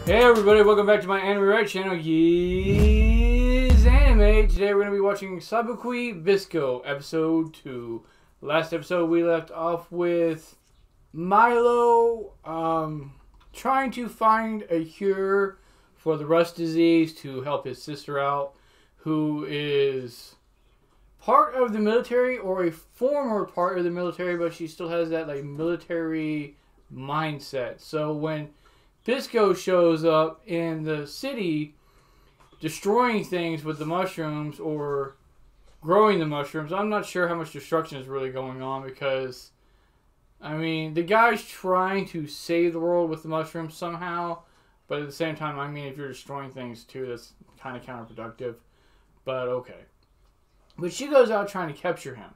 Hey everybody, welcome back to my anime right channel, Gizanime. Today we're going to be watching Sabikui Bisco, episode 2. Last episode we left off with Milo trying to find a cure for the rust disease to help his sister out, who is part of the military, or a former part of the military, but she still has that like military mindset. So when Bisco shows up in the city destroying things with the mushrooms or growing the mushrooms, I'm not sure how much destruction is really going on, because I mean, the guy's trying to save the world with the mushrooms somehow, but at the same time, I mean, if you're destroying things too, that's kind of counterproductive. But okay. But she goes out trying to capture him.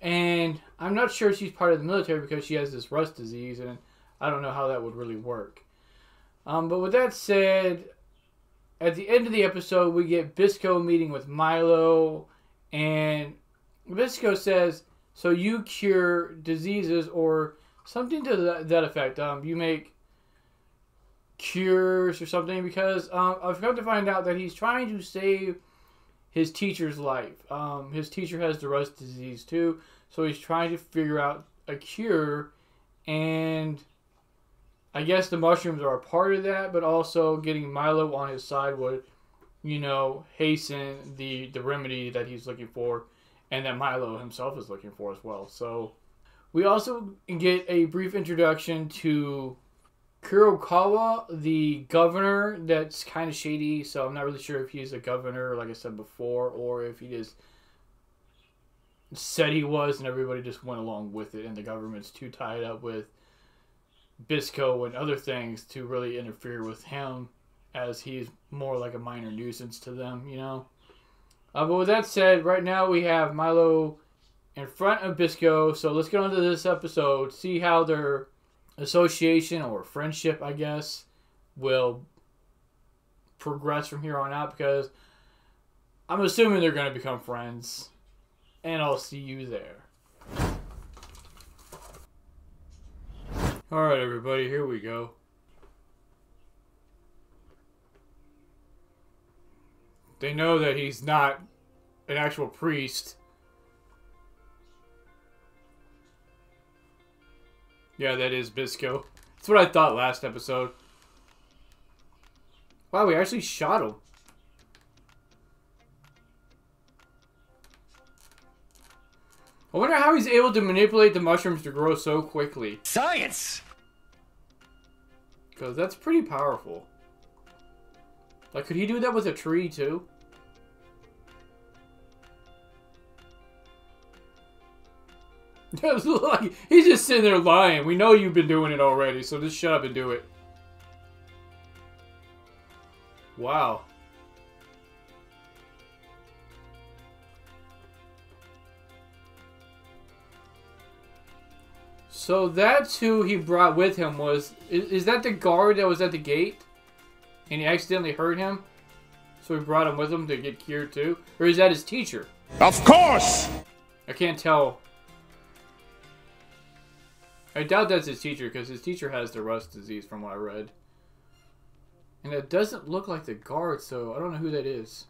And I'm not sure she's part of the military because she has this rust disease, and I don't know how that would really work. But with that said, at the end of the episode, we get Bisco meeting with Milo, and Bisco says, so you cure diseases or something to that effect. You make cures or something, because I've come to find out that he's trying to save his teacher's life. His teacher has the rust disease too, so he's trying to figure out a cure, and I guess the mushrooms are a part of that, but also getting Milo on his side would, you know, hasten the remedy that he's looking for, and that Milo himself is looking for as well. So we also get a brief introduction to Kurokawa, the governor that's kind of shady, so I'm not really sure if he's a governor, like I said before, or if he just said he was and everybody just went along with it, and the government's too tied up with Bisco and other things to really interfere with him, as he's more like a minor nuisance to them, you know. But with that said, right now we have Milo in front of Bisco, so let's get on to this episode, see how their association or friendship, I guess, will progress from here on out, because I'm assuming they're going to become friends, and I'll see you there. Alright everybody, here we go. They know that he's not an actual priest. Yeah, that is Bisco. That's what I thought last episode. Wow, we actually shot him. I wonder how he's able to manipulate the mushrooms to grow so quickly. Science! Because that's pretty powerful. Like, could he do that with a tree, too? Like, he's just sitting there lying. We know you've been doing it already, so just shut up and do it. Wow. So that's who he brought with him. Is that the guard that was at the gate? And he accidentally hurt him? So he brought him with him to get cured too? Or is that his teacher? Of course! I can't tell. I doubt that's his teacher, because his teacher has the rust disease from what I read. And it doesn't look like the guard, so I don't know who that is.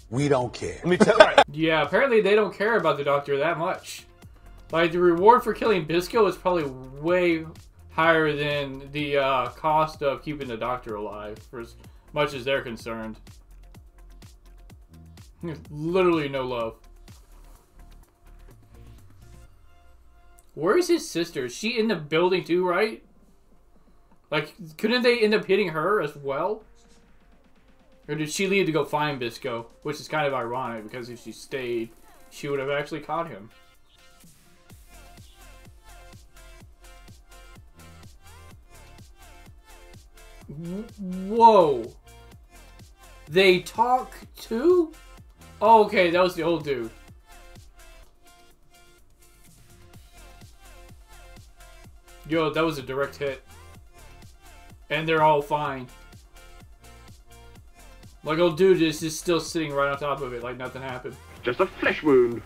We don't care. Let me tell you. Yeah, apparently they don't care about the doctor that much. Like, the reward for killing Bisco is probably way higher than the cost of keeping the doctor alive, for as much as they're concerned. Literally no love. Where is his sister? Is she in the building too, right? Like, couldn't they end up hitting her as well? Or did she leave to go find Bisco? Which is kind of ironic, because if she stayed, she would have actually caught him. Whoa. They talk too? Oh, okay, that was the old dude. Yo, that was a direct hit. And they're all fine. Like, old dude is just still sitting right on top of it like nothing happened. Just a flesh wound.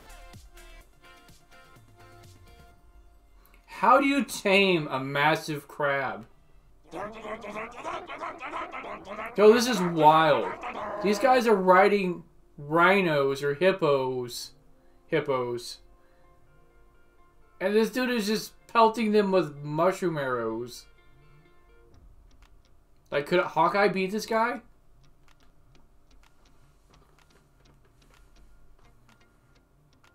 How do you tame a massive crab? Yo, this is wild. These guys are riding rhinos or hippos. And this dude is just pelting them with mushroom arrows. Like, could Hawkeye beat this guy?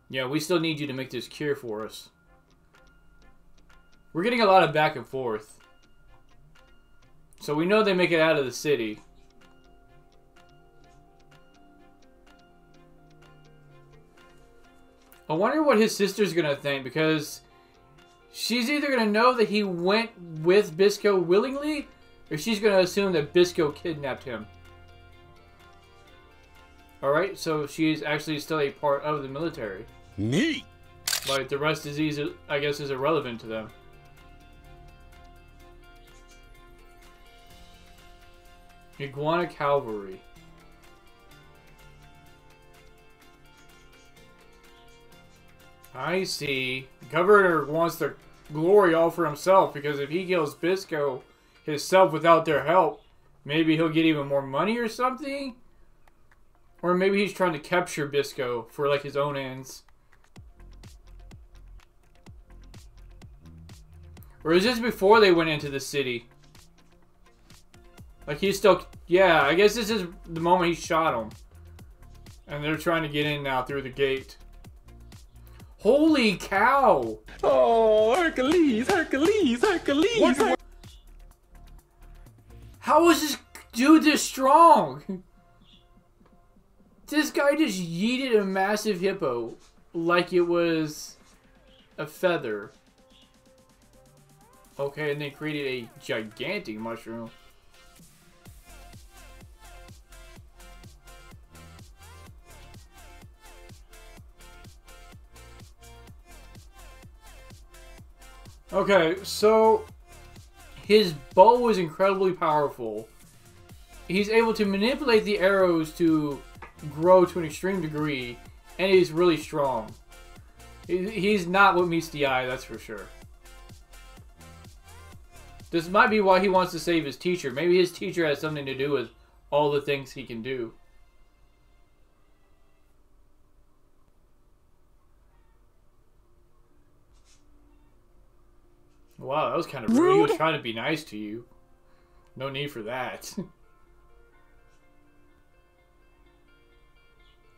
Yeah, we still need you to make this cure for us. We're getting a lot of back and forth. So we know they make it out of the city. I wonder what his sister's gonna think, because she's either gonna know that he went with Bisco willingly, or she's gonna assume that Bisco kidnapped him. Alright, so she's actually still a part of the military. Neat. But the rest is easy, I guess, is irrelevant to them. Iguana Cavalry. I see. Governor wants the glory all for himself, because if he kills Bisco himself without their help, maybe he'll get even more money or something? Or maybe he's trying to capture Bisco for like his own ends. Or is this before they went into the city? Like he's still... Yeah, I guess this is the moment he shot him. And they're trying to get in now through the gate. Holy cow! Oh, Hercules, Hercules, Hercules! How is this dude this strong? This guy just yeeted a massive hippo like it was a feather. Okay, and they created a gigantic mushroom. Okay, so his bow is incredibly powerful. He's able to manipulate the arrows to grow to an extreme degree, and he's really strong. He's not what meets the eye, that's for sure. This might be why he wants to save his teacher. Maybe his teacher has something to do with all the things he can do. Wow, that was kind of rude. He was trying to be nice to you. No need for that.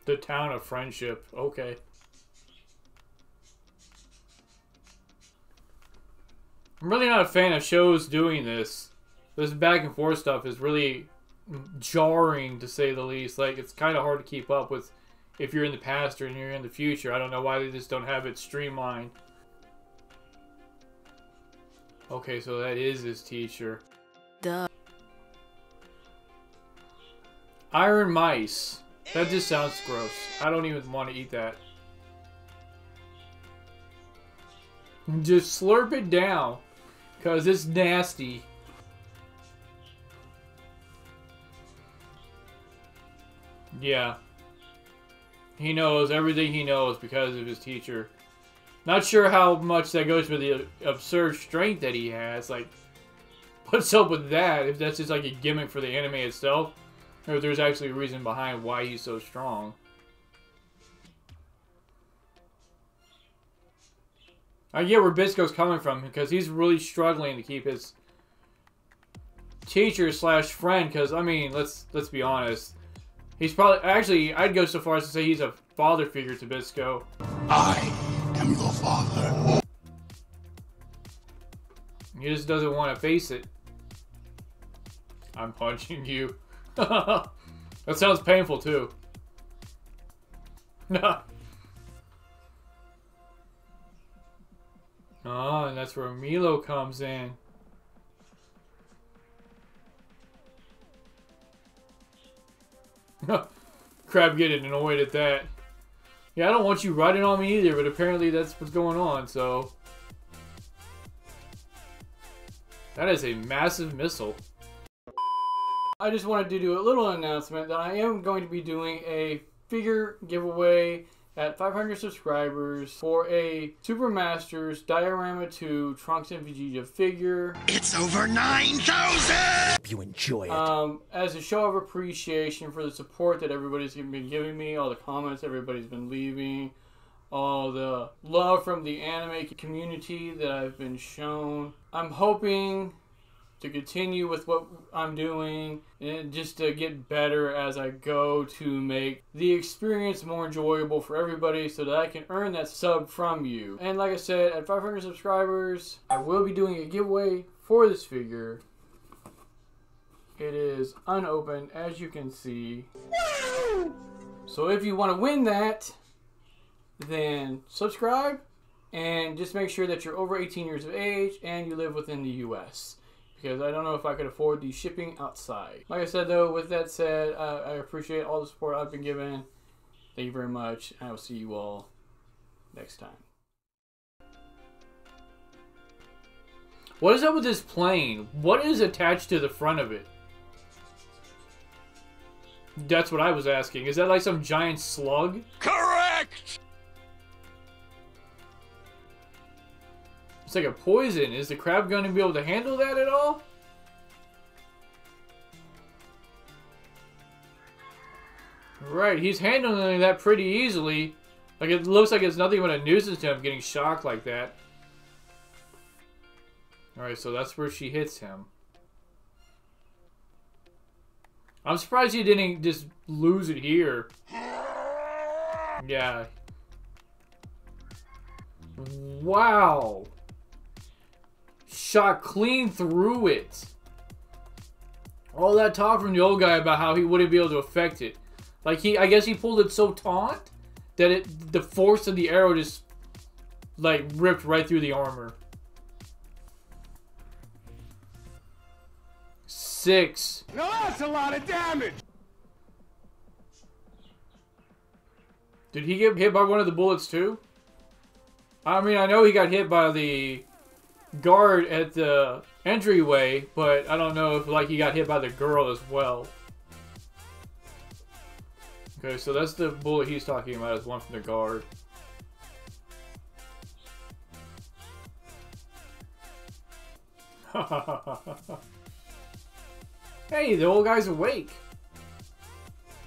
The town of friendship. Okay. I'm really not a fan of shows doing this. This back and forth stuff is really jarring, to say the least. Like, it's kind of hard to keep up with if you're in the past or you're in the future. I don't know why they just don't have it streamlined. Okay, so that is his teacher. Duh. Iron mice. That just sounds gross. I don't even want to eat that. Just slurp it down, because it's nasty. Yeah. He knows everything he knows because of his teacher. Not sure how much that goes for the absurd strength that he has. Like, what's up with that? If that's just like a gimmick for the anime itself, or if there's actually a reason behind why he's so strong. I get where Bisco's coming from, because he's really struggling to keep his teacher slash friend. Because I mean, let's be honest, he's probably actually, I'd go so far as to say he's a father figure to Bisco. I am your father. He just doesn't want to face it. I'm punching you. That sounds painful too. No. Oh, and that's where Milo comes in. Crab getting annoyed at that. Yeah, I don't want you riding on me either, but apparently that's what's going on, so. That is a massive missile. I just wanted to do a little announcement that I am going to be doing a figure giveaway at 500 subscribers for a Super Masters Diorama 2 Trunks and Vegeta figure. It's over 9,000! You enjoy it. As a show of appreciation for the support that everybody's been giving me, all the comments everybody's been leaving, all the love from the anime community that I've been shown. I'm hoping to continue with what I'm doing and just to get better as I go to make the experience more enjoyable for everybody so that I can earn that sub from you. And like I said, at 500 subscribers, I will be doing a giveaway for this figure. It is unopened, as you can see. So if you want to win that, then subscribe and just make sure that you're over 18 years of age and you live within the US. Because I don't know if I could afford the shipping outside. Like I said though, with that said, I appreciate all the support I've been given. Thank you very much, and I will see you all next time. What is up with this plane? What is attached to the front of it? That's what I was asking. Is that like some giant slug? Correct! It's like a poison. Is the crab going to be able to handle that at all? Right, he's handling that pretty easily. Like, it looks like it's nothing but a nuisance to him getting shocked like that. Alright, so that's where she hits him. I'm surprised he didn't just lose it here. Yeah. Wow. Shot clean through it. All that talk from the old guy about how he wouldn't be able to affect it. Like, I guess he pulled it so taut that the force of the arrow just, like, ripped right through the armor. 6. No, that's a lot of damage! Did he get hit by one of the bullets too? I mean, I know he got hit by the guard at the entryway, but I don't know if like he got hit by the girl as well. Okay, so that's the bullet he's talking about, is one from the guard. Hey, the old guy's awake.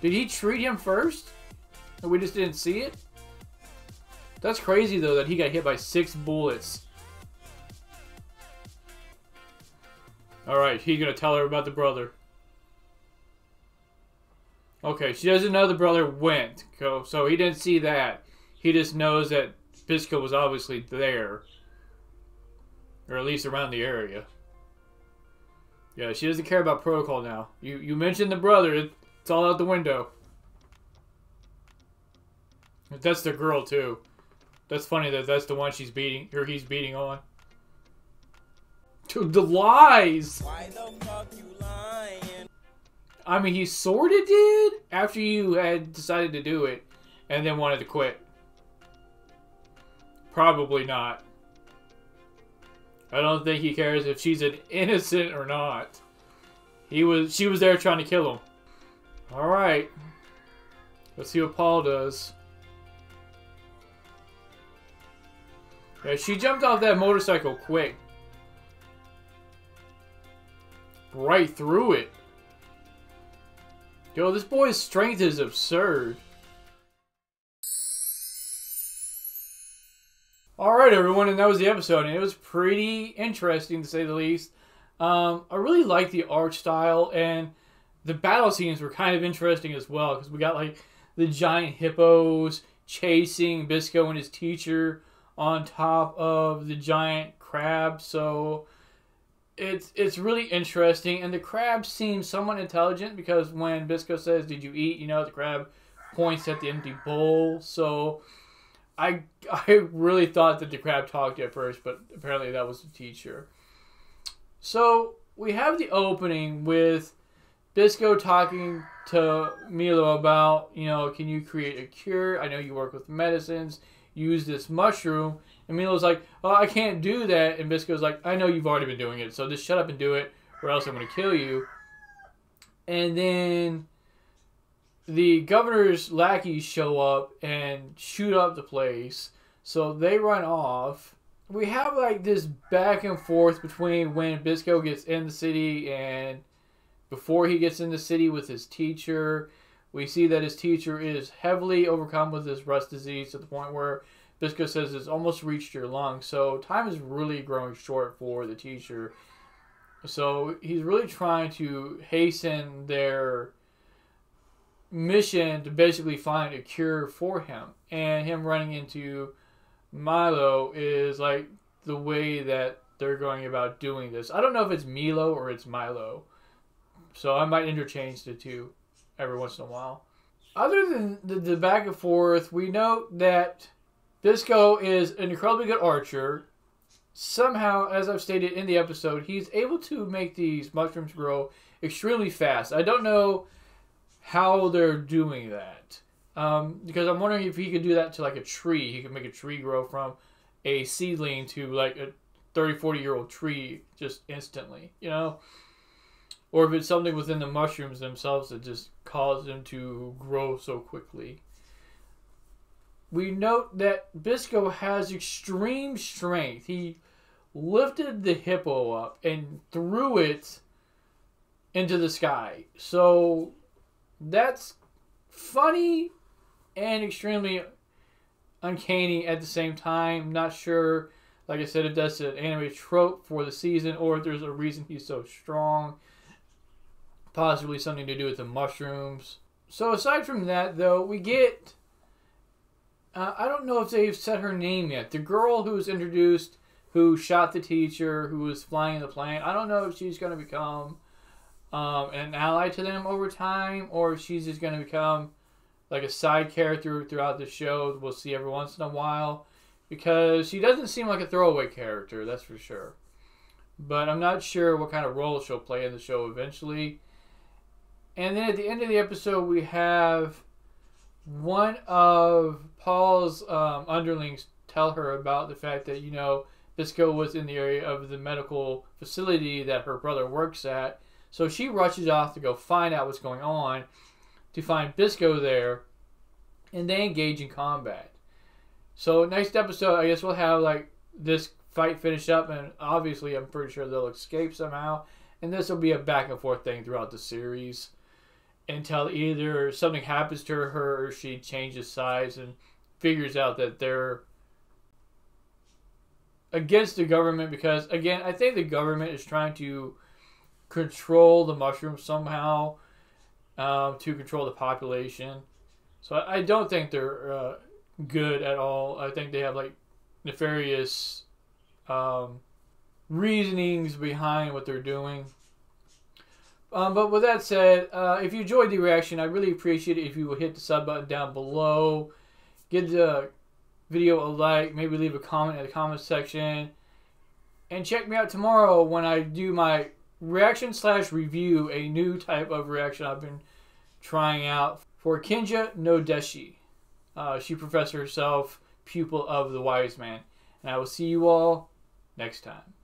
Did he treat him first? And we just didn't see it? That's crazy though that he got hit by 6 bullets. Alright, he's gonna tell her about the brother. Okay, she doesn't know the brother went, so he didn't see that. He just knows that Bisco was obviously there. Or at least around the area. Yeah, she doesn't care about protocol now. You mentioned the brother, it's all out the window. That's the girl too. That's funny that that's the one she's beating, or he's beating on. Dude, the lies! Why the fuck you lying? I mean, he sorta did after you had decided to do it and then wanted to quit. Probably not. I don't think he cares if she's an innocent or not. She was there trying to kill him. Alright. Let's see what Paul does. Yeah, she jumped off that motorcycle quick. Right through it. Yo, this boy's strength is absurd. Alright everyone, and that was the episode, and it was pretty interesting to say the least. I really liked the art style, and the battle scenes were kind of interesting as well, because we got like the giant hippos chasing Bisco and his teacher on top of the giant crab, so it's really interesting, and the crab seems somewhat intelligent, because when Bisco says, "Did you eat?" you know, the crab points at the empty bowl, so I really thought that the crab talked at first, but apparently that was the teacher. So we have the opening with Bisco talking to Milo about, you know, can you create a cure? I know you work with medicines. Use this mushroom. And Milo's like, oh, I can't do that. And Bisco's like, I know you've already been doing it, so just shut up and do it, or else I'm going to kill you. And then the governor's lackeys show up and shoot up the place. So they run off. We have like this back and forth between when Bisco gets in the city and before he gets in the city with his teacher. We see that his teacher is heavily overcome with this rust disease to the point where Bisco says it's almost reached your lungs. So time is really growing short for the teacher. So he's really trying to hasten their mission to basically find a cure for him. And him running into Milo is like the way that they're going about doing this. I don't know if it's Milo or it's Milo. So I might interchange the two every once in a while. Other than the back and forth, we note that Bisco is an incredibly good archer. Somehow, as I've stated in the episode, he's able to make these mushrooms grow extremely fast. I don't know how they're doing that. Because I'm wondering if he could do that to like a tree. He could make a tree grow from a seedling to like a 30, 40-year-old tree just instantly, you know? Or if it's something within the mushrooms themselves that just cause them to grow so quickly. We note that Bisco has extreme strength. He lifted the hippo up and threw it into the sky. So that's funny and extremely uncanny at the same time. Not sure, like I said, if that's an anime trope for the season or if there's a reason he's so strong. Possibly something to do with the mushrooms. So aside from that, though, we get... I don't know if they've said her name yet. The girl who was introduced, who shot the teacher, who was flying the plane. I don't know if she's going to become an ally to them over time, or if she's just going to become like a side character throughout the show. We'll see every once in a while. Because she doesn't seem like a throwaway character, that's for sure. But I'm not sure what kind of role she'll play in the show eventually. And then at the end of the episode, we have one of Paul's underlings tell her about the fact that, you know, Bisco was in the area of the medical facility that her brother works at. So she rushes off to go find out what's going on, to find Bisco there, and they engage in combat. So next episode, I guess we'll have like this fight finish up, and obviously I'm pretty sure they'll escape somehow. And this will be a back and forth thing throughout the series until either something happens to her or she changes sides and figures out that they're against the government. Because, again, I think the government is trying to control the mushrooms somehow, to control the population. So I don't think they're good at all. I think they have like nefarious reasonings behind what they're doing. But with that said, if you enjoyed the reaction, I'd really appreciate it if you would hit the sub button down below. Give the video a like. Maybe leave a comment in the comment section. And check me out tomorrow when I do my reaction/review, a new type of reaction I've been trying out for Kenja No Deshi. She professed herself pupil of the wise man. And I will see you all next time.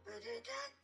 Da-da-da.